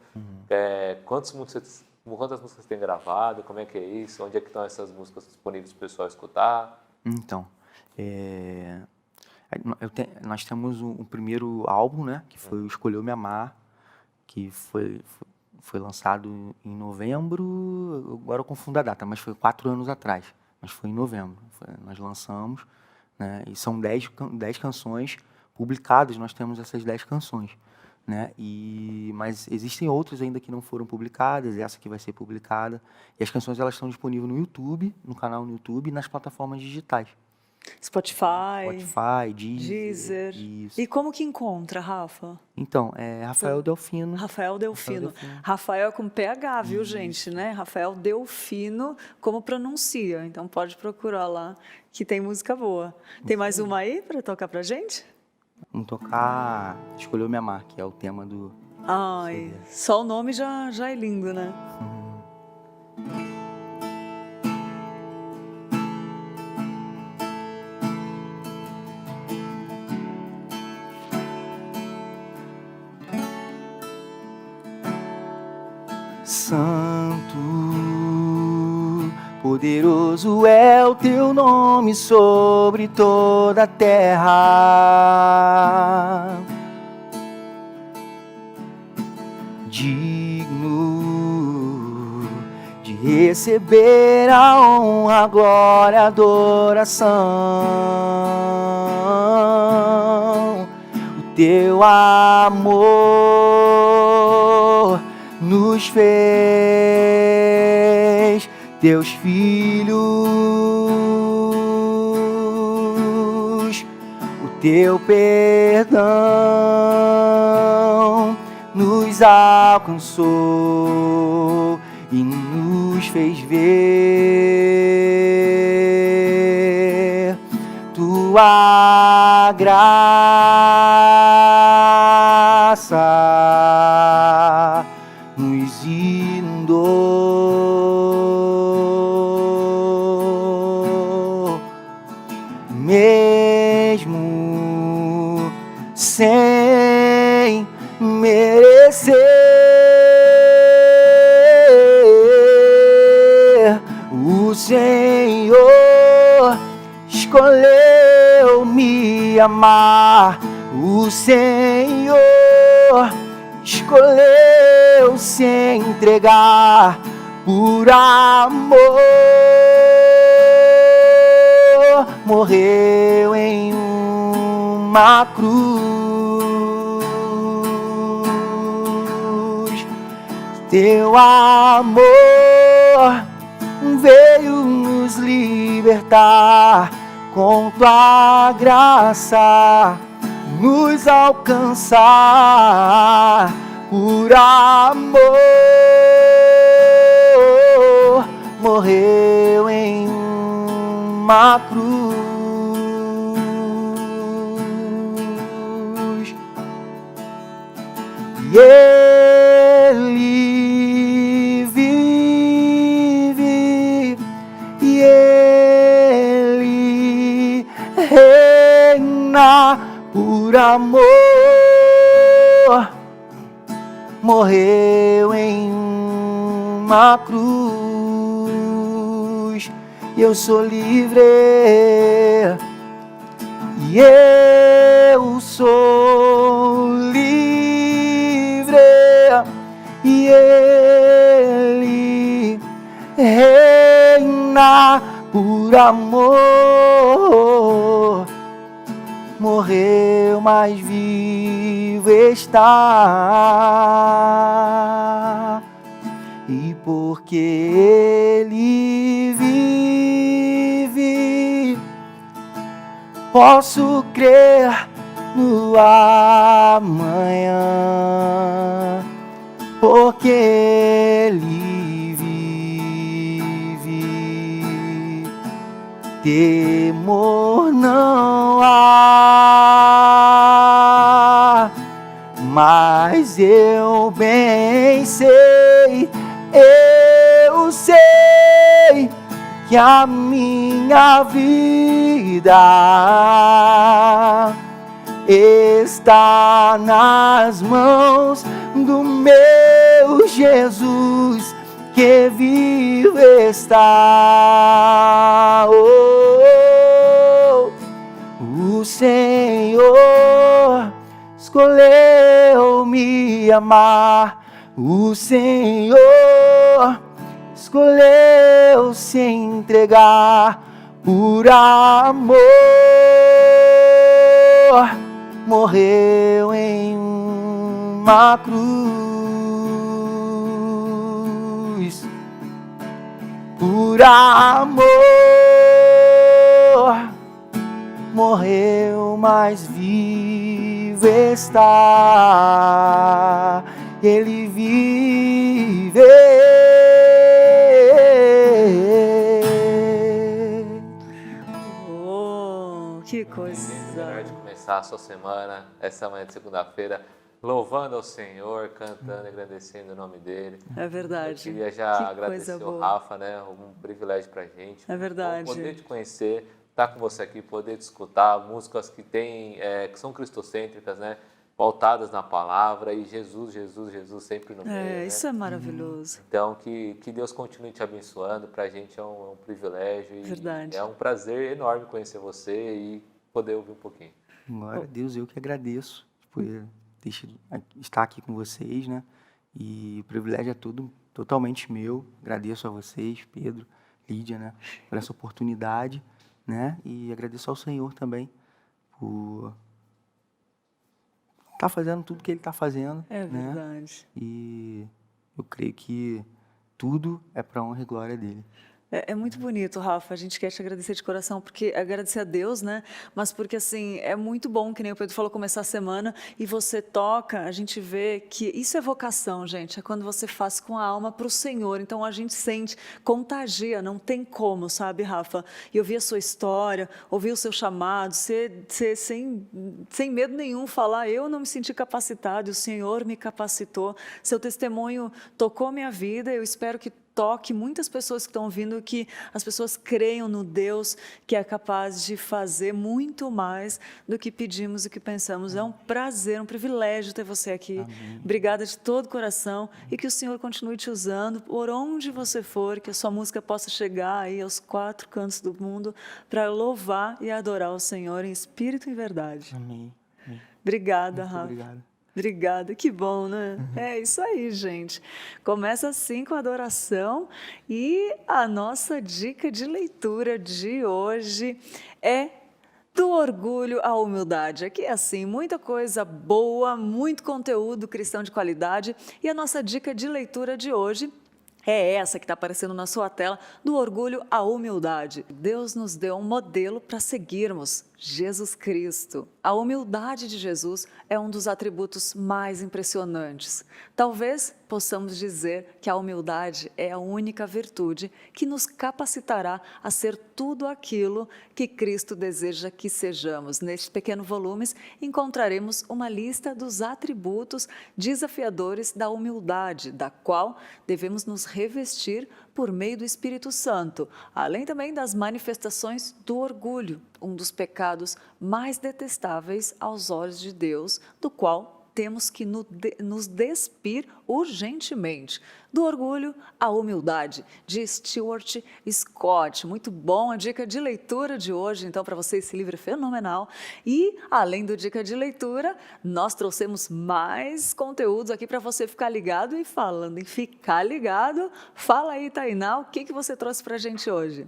Quantas músicas você tem gravado? Como é que é isso? Onde é que estão essas músicas disponíveis para o pessoal escutar? Então, nós temos um primeiro álbum, né? Que foi o Escolheu Me Amar, que foi lançado em novembro. Agora eu confundo a data, mas foi 4 anos atrás. Mas foi em novembro. Nós lançamos, né? E são 10 canções publicadas. Nós temos essas 10 canções, né? Mas existem outras ainda que não foram publicadas. Essa que vai ser publicada. E as canções, elas estão disponíveis no YouTube, no canal no YouTube e nas plataformas digitais. Spotify, Deezer. Isso. E como que encontra, Rafa? Então, Rafael Delfino. Rafael Delfino. Rafael é com PH, viu, gente, né? Rafael Delfino, como pronuncia. Então pode procurar lá, que tem música boa. Tem mais uma aí para tocar pra gente? Vamos tocar Escolheu Me Amar, que é o tema do... Ai, só o nome já é lindo, né? Santo, poderoso é o teu nome sobre toda a terra. Digno de receber a honra, a glória, a adoração. O teu amor nos fez teus filhos, o teu perdão nos alcançou e nos fez ver tua graça nos inundou. sem merecer. O Senhor escolheu me amar. O Senhor escolheu se entregar por amor. Morreu em uma cruz. Teu amor veio nos libertar, com tua graça nos alcançar. Por amor morreu em uma cruz. E Ele vive, e Ele reina. Por amor morreu em uma cruz. E eu sou livre, e eu sou livre, e Ele reina. Por amor morreu, mas vivo está. E porque Ele vive, posso crer no amanhã. Porque Ele vive, temor não há. Mas eu bem sei, eu sei que a minha vida está nas mãos do meu Jesus, que vivo está. O Senhor escolheu me amar. O Senhor escolheu se entregar. Por amor morreu em uma cruz. Por amor morreu, mas vivo está. Ele vive. Oh, que coisa! Melhor de começar a sua semana, essa manhã de segunda-feira, louvando ao Senhor, cantando, agradecendo o nome dele. É verdade. Eu queria já Que agradecer coisa o boa. Rafa, né? Um privilégio pra gente. É verdade. Poder te conhecer, estar com você aqui, poder te escutar músicas que que são cristocêntricas, né? Pautadas na palavra e Jesus, Jesus, Jesus sempre no meio. né? Isso é maravilhoso. Então, que Deus continue te abençoando. Pra gente é um privilégio e Verdade. é um prazer enorme conhecer você e poder ouvir um pouquinho. Glória a Deus, eu que agradeço por estar aqui com vocês, né? E o privilégio é tudo totalmente meu. Agradeço a vocês, Pedro, Lídia, né? Por essa oportunidade, né? E agradeço ao Senhor também por estar fazendo tudo que Ele está fazendo, É né? verdade. E eu creio que tudo é para a honra e glória dele. É muito bonito, Rafa. A gente quer te agradecer de coração, porque agradecer a Deus, né? Mas porque assim é muito bom, que nem o Pedro falou, começar a semana e você toca, a gente vê que isso é vocação, gente. É quando você faz com a alma para o Senhor. Então a gente sente, contagia, não tem como, sabe, Rafa? E ouvir a sua história, ouvir o seu chamado, ser sem medo nenhum, falar: eu não me senti capacitado, o Senhor me capacitou. Seu testemunho tocou minha vida. Eu espero que toque muitas pessoas que estão ouvindo, que as pessoas creiam no Deus que é capaz de fazer muito mais do que pedimos e que pensamos. É um prazer, um privilégio ter você aqui. Amém. Obrigada de todo o coração e que o Senhor continue te usando por onde você for, que a sua música possa chegar aí aos 4 cantos do mundo para louvar e adorar o Senhor em espírito e em verdade. Amém. Amém. Obrigada, Muito Rafa. obrigado. Obrigada, que bom, né? É isso aí, gente. Começa assim com a adoração e a nossa dica de leitura de hoje é do orgulho à humildade. Aqui é assim, muita coisa boa, muito conteúdo cristão de qualidade e a nossa dica de leitura de hoje é essa que está aparecendo na sua tela, do orgulho à humildade. Deus nos deu um modelo para seguirmos, Jesus Cristo. A humildade de Jesus é um dos atributos mais impressionantes. Talvez possamos dizer que a humildade é a única virtude que nos capacitará a ser tudo aquilo que Cristo deseja que sejamos. Neste pequeno volume encontraremos uma lista dos atributos desafiadores da humildade, da qual devemos nos revestir por meio do Espírito Santo, além também das manifestações do orgulho, um dos pecados mais detestáveis aos olhos de Deus, do qual temos que nos despir urgentemente. Do orgulho à humildade, de Stuart Scott. Muito bom a dica de leitura de hoje, então, para você, esse livro é fenomenal. E, além do dica de leitura, nós trouxemos mais conteúdos aqui para você ficar ligado. E falando em ficar ligado, fala aí, Tainá, o que você trouxe para a gente hoje?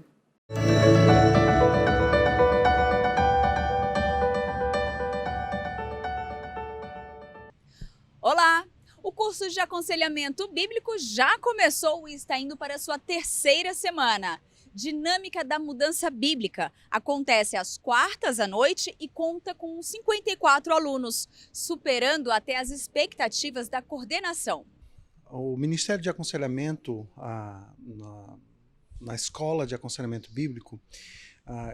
Olá! O curso de aconselhamento bíblico já começou e está indo para a sua 3ª semana. Dinâmica da Mudança Bíblica acontece às quartas à noite e conta com 54 alunos, superando até as expectativas da coordenação. O Ministério de Aconselhamento, na Escola de Aconselhamento Bíblico,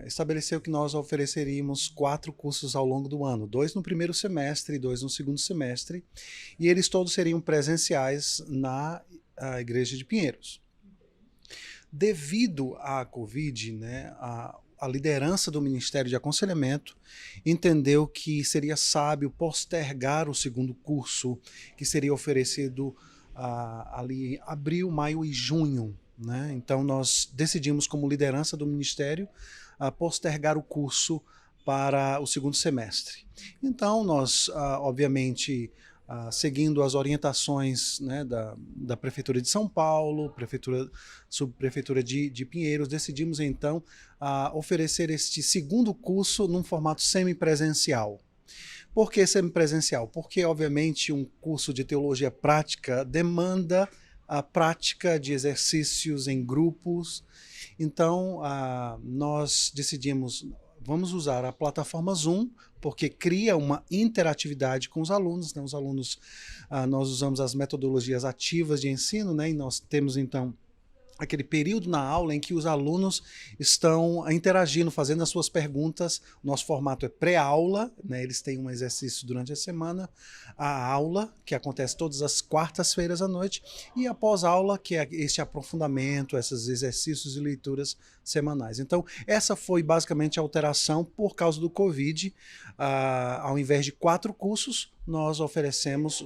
estabeleceu que nós ofereceríamos 4 cursos ao longo do ano, 2 no primeiro semestre e 2 no segundo semestre, e eles todos seriam presenciais na Igreja de Pinheiros. Devido à Covid, né, a liderança do Ministério de Aconselhamento entendeu que seria sábio postergar o segundo curso, que seria oferecido ali em abril, maio e junho. Né? Então nós decidimos, como liderança do Ministério, postergar o curso para o segundo semestre. Então nós, obviamente, seguindo as orientações, né, da Prefeitura de São Paulo, Subprefeitura de Pinheiros, decidimos então oferecer este segundo curso num formato semipresencial. Por que semipresencial? Porque, obviamente, um curso de teologia prática demanda a prática de exercícios em grupos. Então, nós decidimos, vamos usar a plataforma Zoom, porque cria uma interatividade com os alunos. Né? Os alunos, nós usamos as metodologias ativas de ensino, né? E nós temos, então, aquele período na aula em que os alunos estão interagindo, fazendo as suas perguntas. O nosso formato é pré-aula, né? Eles têm um exercício durante a semana, a aula, que acontece todas as quartas-feiras à noite, e após aula, que é este aprofundamento, esses exercícios e leituras semanais. Então, essa foi basicamente a alteração por causa do Covid. Ao invés de 4 cursos, nós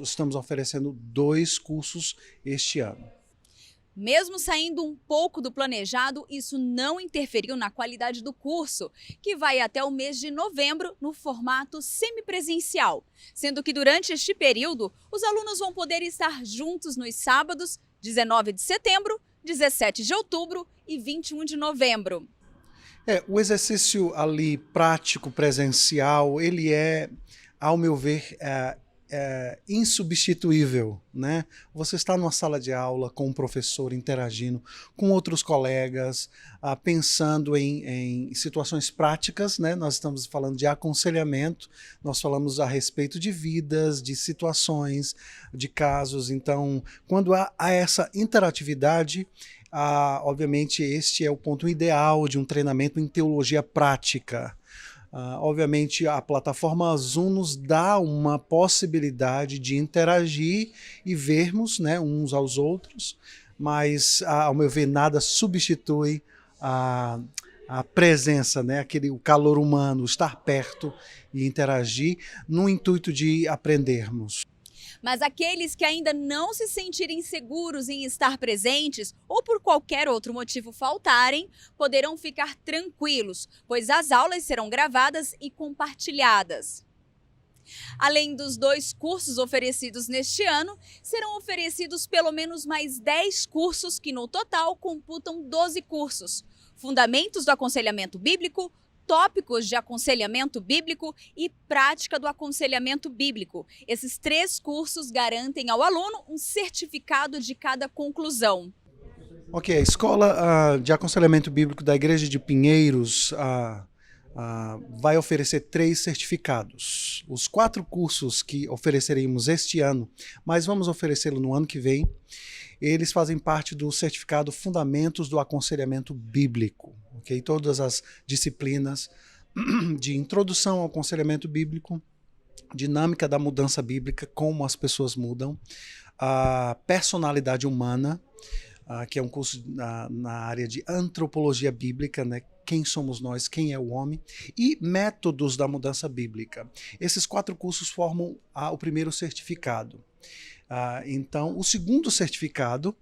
estamos oferecendo 2 cursos este ano. Mesmo saindo um pouco do planejado, isso não interferiu na qualidade do curso, que vai até o mês de novembro no formato semipresencial, sendo que durante este período os alunos vão poder estar juntos nos sábados, 19 de setembro, 17 de outubro e 21 de novembro. O exercício ali prático, presencial, ele é, ao meu ver, insubstituível, né? Você está numa sala de aula com um professor interagindo com outros colegas, pensando em situações práticas, né? Nós estamos falando de aconselhamento, nós falamos a respeito de vidas, de situações, de casos. Então, quando há essa interatividade, obviamente este é o ponto ideal de um treinamento em teologia prática. Obviamente a plataforma Zoom nos dá uma possibilidade de interagir e vermos, né, uns aos outros, mas, ao meu ver, nada substitui a presença, né? O calor humano, estar perto e interagir no intuito de aprendermos. Mas aqueles que ainda não se sentirem seguros em estar presentes ou por qualquer outro motivo faltarem, poderão ficar tranquilos, pois as aulas serão gravadas e compartilhadas. Além dos 2 cursos oferecidos neste ano, serão oferecidos pelo menos mais 10 cursos que no total computam 12 cursos. Fundamentos do aconselhamento bíblico, tópicos de aconselhamento bíblico e prática do aconselhamento bíblico. Esses 3 cursos garantem ao aluno um certificado de cada conclusão. Ok, a Escola de Aconselhamento Bíblico da Igreja de Pinheiros vai oferecer 3 certificados. Os 4 cursos que ofereceremos este ano, mas vamos oferecê-lo no ano que vem, eles fazem parte do certificado Fundamentos do Aconselhamento Bíblico. Okay? Todas as disciplinas de introdução ao aconselhamento bíblico, dinâmica da mudança bíblica, como as pessoas mudam, a personalidade humana, que é um curso na área de antropologia bíblica, né? Quem somos nós, quem é o homem, e métodos da mudança bíblica. Esses 4 cursos formam o primeiro certificado. Então, o segundo certificado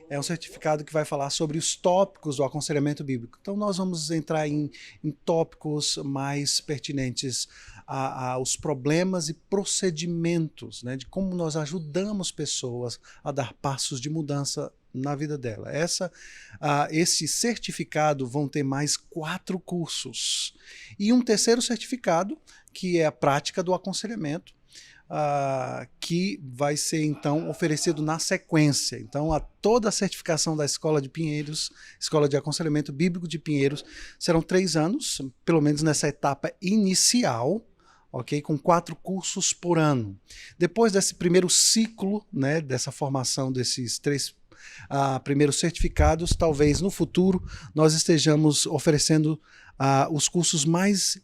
é um certificado que vai falar sobre os tópicos do aconselhamento bíblico. Então, nós vamos entrar em tópicos mais pertinentes aos problemas e procedimentos, né, de como nós ajudamos pessoas a dar passos de mudança na vida dela. Esse certificado vão ter mais 4 cursos. E um terceiro certificado, que é a prática do aconselhamento, que vai ser então oferecido na sequência. Então, toda a certificação da Escola de Pinheiros, Escola de Aconselhamento Bíblico de Pinheiros, serão 3 anos, pelo menos nessa etapa inicial, ok? Com 4 cursos por ano. Depois desse primeiro ciclo, né, dessa formação desses 3 primeiros certificados, talvez no futuro nós estejamos oferecendo os cursos mais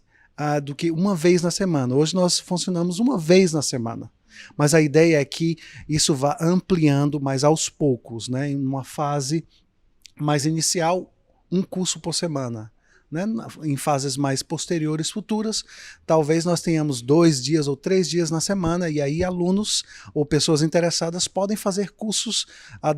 do que uma vez na semana. Hoje nós funcionamos uma vez na semana, mas a ideia é que isso vá ampliando mais aos poucos, né? Em uma fase mais inicial, um curso por semana. Né? Em fases mais posteriores, futuras, talvez nós tenhamos 2 dias ou 3 dias na semana, e aí alunos ou pessoas interessadas podem fazer cursos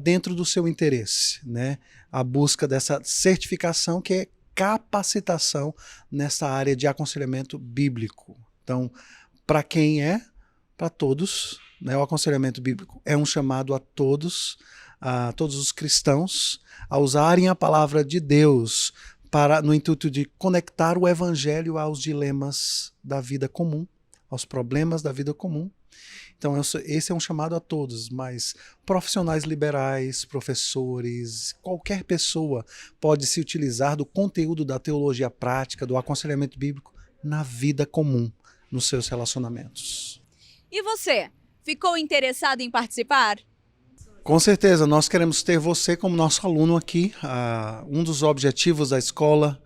dentro do seu interesse, né? A busca dessa certificação, que é capacitação nessa área de aconselhamento bíblico. Então, para quem é? Para todos, né? O aconselhamento bíblico é um chamado a todos os cristãos a usarem a palavra de Deus no intuito de conectar o evangelho aos dilemas da vida comum, aos problemas da vida comum. Então, esse é um chamado a todos, mas profissionais liberais, professores, qualquer pessoa pode se utilizar do conteúdo da teologia prática, do aconselhamento bíblico na vida comum, nos seus relacionamentos. E você, ficou interessado em participar? Com certeza, nós queremos ter você como nosso aluno aqui. Um dos objetivos da escola,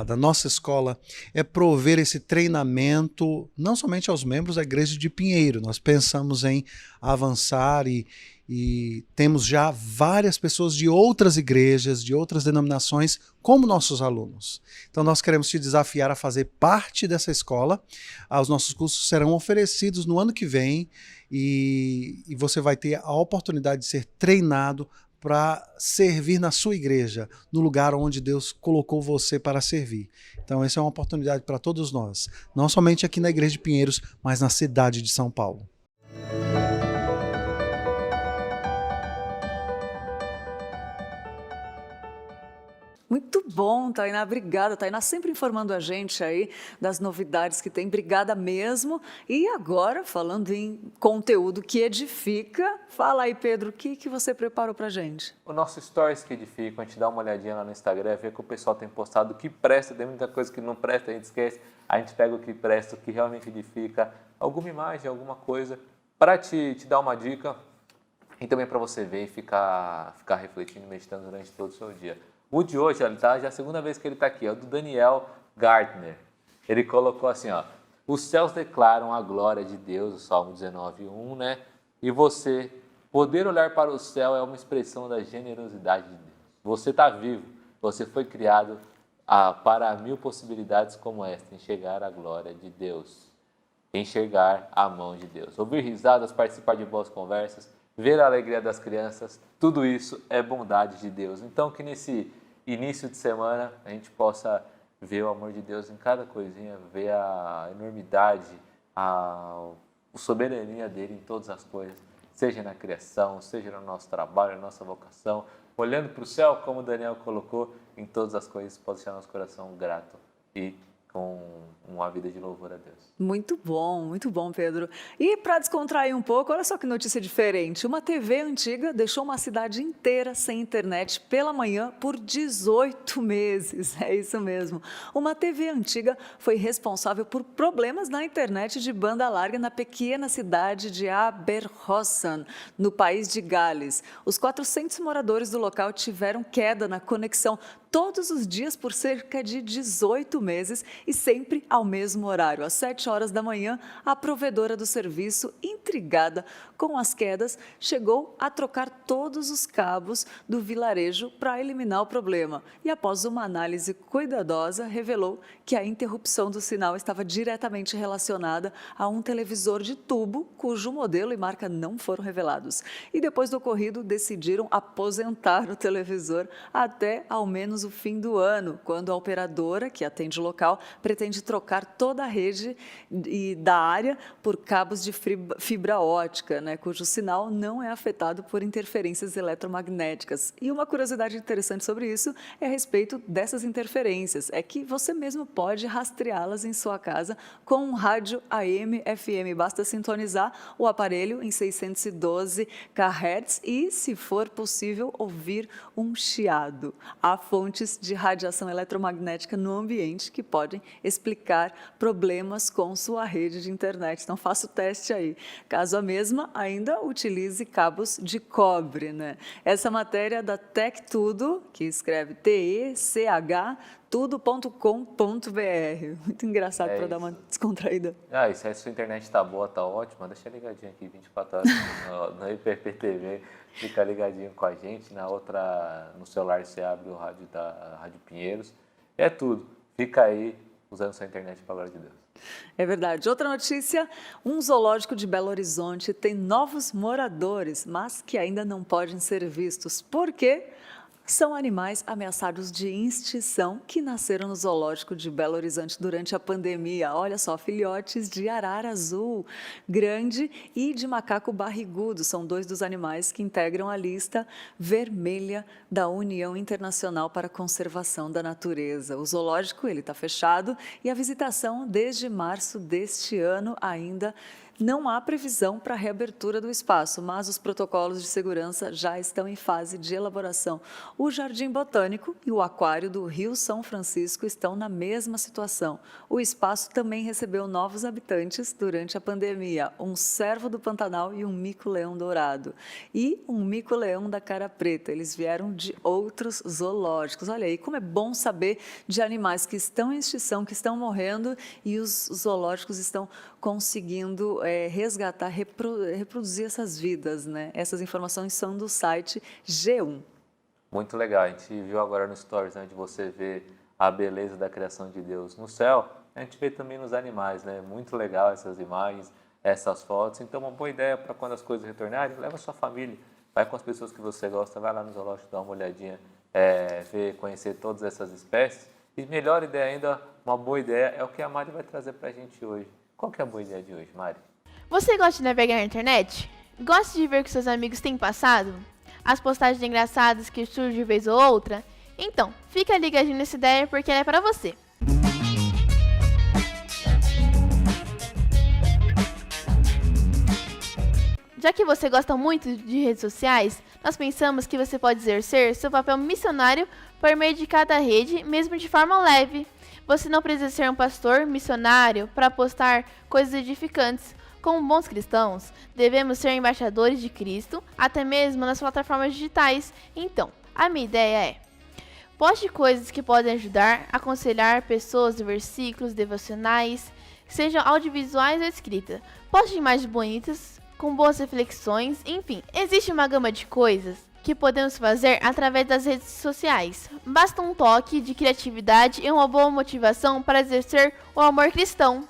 da nossa escola, é prover esse treinamento não somente aos membros da Igreja de Pinheiro. Nós pensamos em avançar e temos já várias pessoas de outras igrejas, de outras denominações, como nossos alunos. Então nós queremos te desafiar a fazer parte dessa escola. Os nossos cursos serão oferecidos no ano que vem e você vai ter a oportunidade de ser treinado para servir na sua igreja, no lugar onde Deus colocou você para servir. Então essa é uma oportunidade para todos nós, não somente aqui na Igreja de Pinheiros, mas na cidade de São Paulo. Muito bom, Tainá, obrigada. Tainá sempre informando a gente aí das novidades que tem, obrigada mesmo. E agora, falando em conteúdo que edifica, fala aí, Pedro, o que você preparou pra gente? O nosso Stories que edifica, a gente dá uma olhadinha lá no Instagram, vê que o pessoal tem postado o que presta, tem muita coisa que não presta, a gente esquece, a gente pega o que presta, o que realmente edifica, alguma imagem, alguma coisa, para te dar uma dica e também para você ver e ficar refletindo, meditando durante todo o seu dia. O de hoje, ele tá, já é a segunda vez que ele está aqui, é o do Daniel Gardner. Ele colocou assim, ó: os céus declaram a glória de Deus, o Salmo 19:1, né? E você Poder olhar para o céu é uma expressão da generosidade de Deus. Você está vivo, você foi criado para 1000 possibilidades como esta, enxergar a glória de Deus, enxergar a mão de Deus. Ouvir risadas, participar de boas conversas, ver a alegria das crianças, tudo isso é bondade de Deus. Então que nesse início de semana a gente possa ver o amor de Deus em cada coisinha, ver a enormidade, a soberania dele em todas as coisas, seja na criação, seja no nosso trabalho, na nossa vocação, olhando para o céu, como o Daniel colocou, em todas as coisas, pode deixar nosso coração grato e com uma vida de louvor a Deus. Muito bom, Pedro. E para descontrair um pouco, olha só que notícia diferente. Uma TV antiga deixou uma cidade inteira sem internet pela manhã por 18 meses. É isso mesmo. Uma TV antiga foi responsável por problemas na internet de banda larga na pequena cidade de Aberhausen, no país de Gales. Os 400 moradores do local tiveram queda na conexão todos os dias por cerca de 18 meses e sempre ao mesmo horário. Às 7 horas da manhã, a provedora do serviço, intrigada com as quedas, chegou a trocar todos os cabos do vilarejo para eliminar o problema. E após uma análise cuidadosa, revelou que a interrupção do sinal estava diretamente relacionada a um televisor de tubo, cujo modelo e marca não foram revelados. E depois do ocorrido, decidiram aposentar o televisor até ao menos o fim do ano, quando a operadora, que atende o local, pretende trocar toda a rede da área por cabos de fibra ótica, né, cujo sinal não é afetado por interferências eletromagnéticas. E uma curiosidade interessante sobre isso é a respeito dessas interferências, é que você mesmo pode rastreá-las em sua casa com um rádio AM/FM. Basta sintonizar o aparelho em 612 kHz e, se for possível, ouvir um chiado. Há fontes de radiação eletromagnética no ambiente que podem explicar problemas com sua rede de internet. Então, faça o teste aí. Caso a mesma ainda utilize cabos de cobre, né? Essa matéria é da Tech Tudo, que escreve TECH, tudo.com.br. Muito engraçado para dar uma descontraída. E se a sua internet está boa, está ótima, deixa ligadinho aqui 24 horas no IPPTV. Fica ligadinho com a gente. No celular você abre o rádio da Rádio Pinheiros. É tudo. Fica aí usando sua internet para a glória de Deus. É verdade. Outra notícia, um zoológico de Belo Horizonte tem novos moradores, mas que ainda não podem ser vistos. Por quê? São animais ameaçados de extinção que nasceram no zoológico de Belo Horizonte durante a pandemia. Olha só, filhotes de arara azul grande e de macaco barrigudo. São 2 dos animais que integram a lista vermelha da União Internacional para a Conservação da Natureza. O zoológico está fechado e a visitação desde março deste ano ainda não há previsão para a reabertura do espaço, mas os protocolos de segurança já estão em fase de elaboração. O Jardim Botânico e o Aquário do Rio São Francisco estão na mesma situação. O espaço também recebeu novos habitantes durante a pandemia, um cervo do Pantanal e um mico-leão dourado. E um mico-leão da cara preta. Eles vieram de outros zoológicos. Olha aí, como é bom saber de animais que estão em extinção, que estão morrendo e os zoológicos estão conseguindo resgatar, reproduzir essas vidas, né? Essas informações são do site G1. Muito legal, a gente viu agora no Stories, onde você vê a beleza da criação de Deus no céu, a gente vê também nos animais, né? Muito legal essas imagens, essas fotos. Então, uma boa ideia para quando as coisas retornarem, leva a sua família, vai com as pessoas que você gosta, vai lá no zoológico, dá uma olhadinha, ver, conhecer todas essas espécies. E melhor ideia ainda, uma boa ideia, é o que a Mari vai trazer para a gente hoje. Qual que é a boa ideia de hoje, Mari? Você gosta de navegar na internet? Gosta de ver o que seus amigos têm passado? As postagens engraçadas que surgem de vez ou outra? Então, fica ligadinho nessa ideia porque ela é para você. Já que você gosta muito de redes sociais, nós pensamos que você pode exercer seu papel missionário por meio de cada rede, mesmo de forma leve. Você não precisa ser um pastor missionário para postar coisas edificantes. Como bons cristãos, devemos ser embaixadores de Cristo, até mesmo nas plataformas digitais. Então, a minha ideia é: poste coisas que podem ajudar, aconselhar pessoas de versículos devocionais, sejam audiovisuais ou escrita. Poste imagens bonitas, com boas reflexões, enfim, existe uma gama de coisas que podemos fazer através das redes sociais. Basta um toque de criatividade e uma boa motivação para exercer o amor cristão.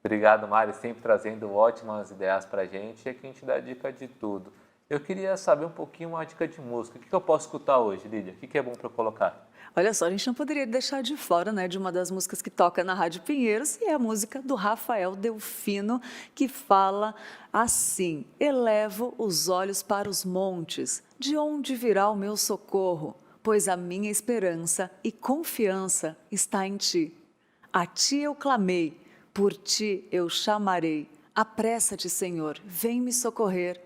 Obrigado, Mari, sempre trazendo ótimas ideias para a gente e aqui a gente dá dica de tudo. Eu queria saber um pouquinho uma dica de música. O que eu posso escutar hoje, Lídia? O que é bom para eu colocar? Olha só, a gente não poderia deixar de fora, né, de uma das músicas que toca na Rádio Pinheiros, e é a música do Rafael Delfino, que fala assim: elevo os olhos para os montes, de onde virá o meu socorro? Pois a minha esperança e confiança está em ti. A ti eu clamei, por ti eu chamarei. Apressa-te, Senhor, vem me socorrer.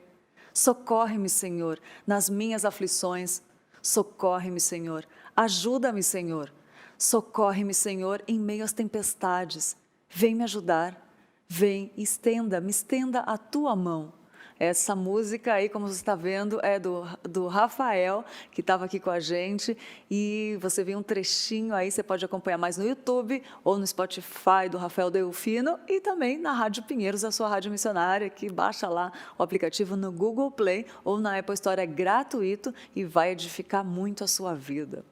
Socorre-me, Senhor, nas minhas aflições. Socorre-me, Senhor. Ajuda-me, Senhor. Socorre-me, Senhor, em meio às tempestades. Vem me ajudar. Vem, me estenda a tua mão. Essa música aí, como você está vendo, é do Rafael, que estava aqui com a gente. E você vê um trechinho aí, você pode acompanhar mais no YouTube ou no Spotify do Rafael Delfino e também na Rádio Pinheiros, a sua rádio missionária, que baixa lá o aplicativo no Google Play ou na Apple Store, é gratuito e vai edificar muito a sua vida.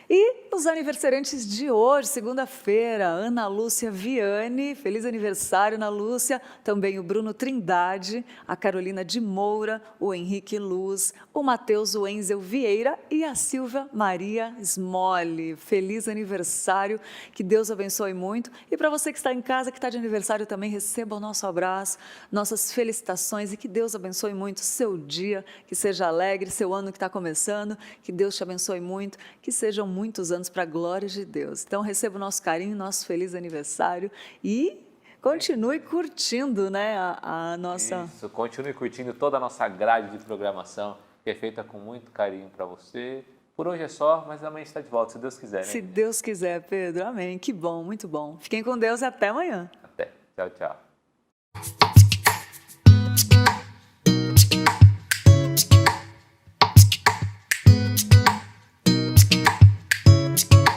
E os aniversariantes de hoje, segunda-feira, Ana Lúcia Viane, feliz aniversário, Ana Lúcia, também o Bruno Trindade, a Carolina de Moura, o Henrique Luz, o Matheus Wenzel Vieira e a Silvia Maria Smolli. Feliz aniversário, que Deus abençoe muito. E para você que está em casa, que está de aniversário também, receba o nosso abraço, nossas felicitações e que Deus abençoe muito seu dia, que seja alegre, seu ano que está começando, que Deus te abençoe muito, que sejam muitos anos para a glória de Deus. Então, receba o nosso carinho, nosso feliz aniversário e continue curtindo, né, a nossa... Isso, continue curtindo toda a nossa grade de programação, que é feita com muito carinho para você. Por hoje é só, mas amanhã está de volta, se Deus quiser, né? Se Deus quiser, Pedro. Amém. Que bom, muito bom. Fiquem com Deus e até amanhã. Até. Tchau, tchau.